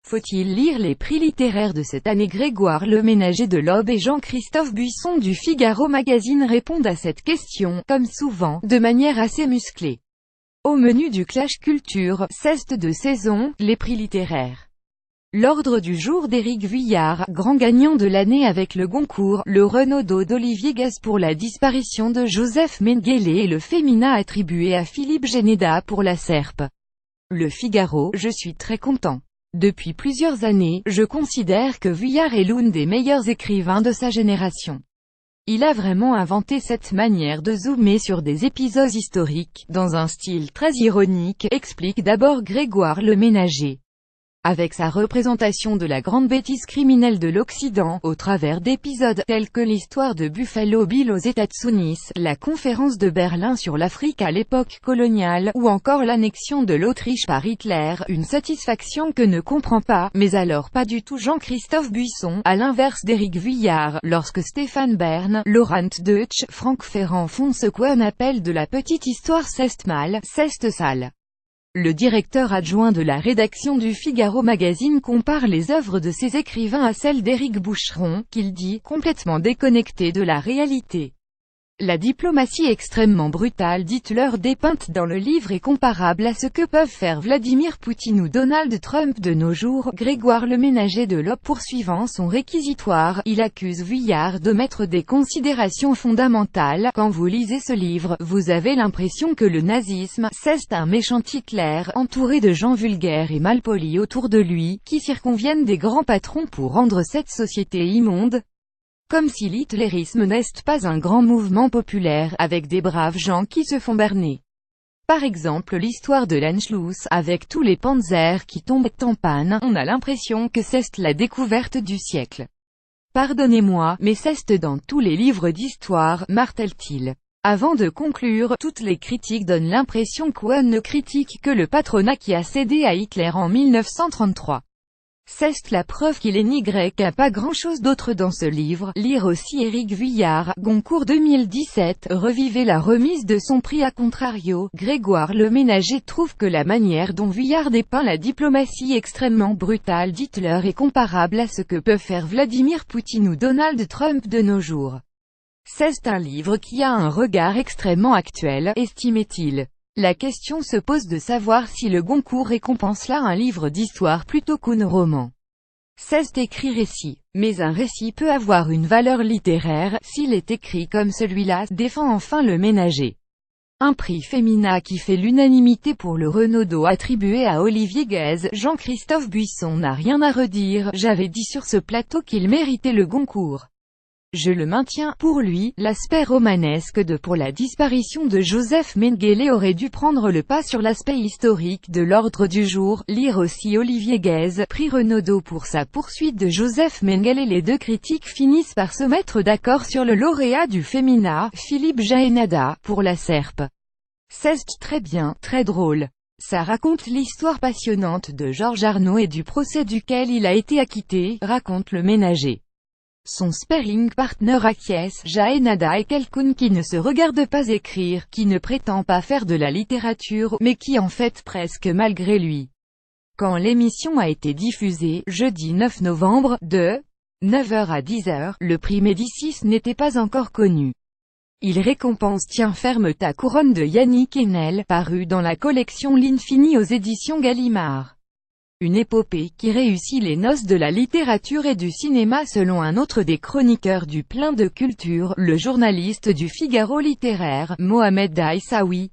Faut-il lire les prix littéraires de cette année? Grégoire Leménager de l'Aube et Jean-Christophe Buisson du Figaro Magazine répondent à cette question, comme souvent, de manière assez musclée. Au menu du Clash Culture, ceste de saison, les prix littéraires. L'ordre du jour d'Éric Vuillard, grand gagnant de l'année avec le Goncourt, le Renaudot d'Olivier Guez pour la disparition de Joseph Mengele et le Femina attribué à Philippe Généda pour La Serpe. Le Figaro, je suis très content. Depuis plusieurs années, je considère que Vuillard est l'un des meilleurs écrivains de sa génération. Il a vraiment inventé cette manière de zoomer sur des épisodes historiques, dans un style très ironique, explique d'abord Grégoire Leménager. Avec sa représentation de la grande bêtise criminelle de l'Occident, au travers d'épisodes tels que l'histoire de Buffalo Bill aux États-Unis, la conférence de Berlin sur l'Afrique à l'époque coloniale, ou encore l'annexion de l'Autriche par Hitler, une satisfaction que ne comprend pas, mais alors pas du tout Jean-Christophe Buisson, à l'inverse d'Éric Vuillard, lorsque Stéphane Bern, Laurent Deutsch, Franck Ferrand font ce qu'on appelle de la petite histoire ceste mal, ceste sale. Le directeur adjoint de la rédaction du Figaro Magazine compare les œuvres de ces écrivains à celles d'Éric Boucheron, qu'il dit « complètement déconnectées de la réalité ». La diplomatie extrêmement brutale d'Hitler dépeinte dans le livre est comparable à ce que peuvent faire Vladimir Poutine ou Donald Trump de nos jours. Grégoire Leménager de l'Aube poursuivant son réquisitoire, il accuse Vuillard d'omettre des considérations fondamentales. Quand vous lisez ce livre, vous avez l'impression que le nazisme, c'est un méchant Hitler, entouré de gens vulgaires et malpolis autour de lui, qui circonviennent des grands patrons pour rendre cette société immonde. Comme si l'hitlérisme n'est pas un grand mouvement populaire, avec des braves gens qui se font berner. Par exemple l'histoire de l'Anschluss, avec tous les panzers qui tombent en panne, on a l'impression que c'est la découverte du siècle. Pardonnez-moi, mais c'est dans tous les livres d'histoire, martèle-t-il. Avant de conclure, toutes les critiques donnent l'impression qu'on ne critique que le patronat qui a cédé à Hitler en 1933. C'est la preuve qu'il est Y a pas grand-chose d'autre dans ce livre. Lire aussi Éric Vuillard, Goncourt 2017, revivez la remise de son prix à contrario. Grégoire Leménager trouve que la manière dont Vuillard dépeint la diplomatie extrêmement brutale d'Hitler est comparable à ce que peuvent faire Vladimir Poutine ou Donald Trump de nos jours. C'est un livre qui a un regard extrêmement actuel, estimait-il. La question se pose de savoir si le Goncourt récompense là un livre d'histoire plutôt qu'un roman. C'est écrit récit. Mais un récit peut avoir une valeur littéraire, s'il est écrit comme celui-là, défend enfin Leménager. Un prix Femina qui fait l'unanimité pour le Renaudot attribué à Olivier Guez. Jean-Christophe Buisson n'a rien à redire, j'avais dit sur ce plateau qu'il méritait le Goncourt. Je le maintiens, pour lui, l'aspect romanesque pour la disparition de Joseph Mengele aurait dû prendre le pas sur l'aspect historique de l'ordre du jour. Lire aussi Olivier Guez, prix Renaudot pour sa poursuite de Joseph Mengele. Les deux critiques finissent par se mettre d'accord sur le lauréat du Femina, Philippe Généda, pour La Serpe. C'est très bien, très drôle. Ça raconte l'histoire passionnante de Georges Arnaud et du procès duquel il a été acquitté, raconte Leménager. Son sparring partner acquiesce. Généda est quelqu'un qui ne se regarde pas écrire, qui ne prétend pas faire de la littérature, mais qui en fait presque malgré lui. Quand l'émission a été diffusée, jeudi 9 novembre, de 9h à 10h, le prix Médicis n'était pas encore connu. Il récompense Tiens ferme ta couronne de Yannick Enel, paru dans la collection L'Infini aux éditions Gallimard. Une épopée qui réussit les noces de la littérature et du cinéma selon un autre des chroniqueurs du Plein de Culture, le journaliste du Figaro littéraire, Mohamed Aïssaoui.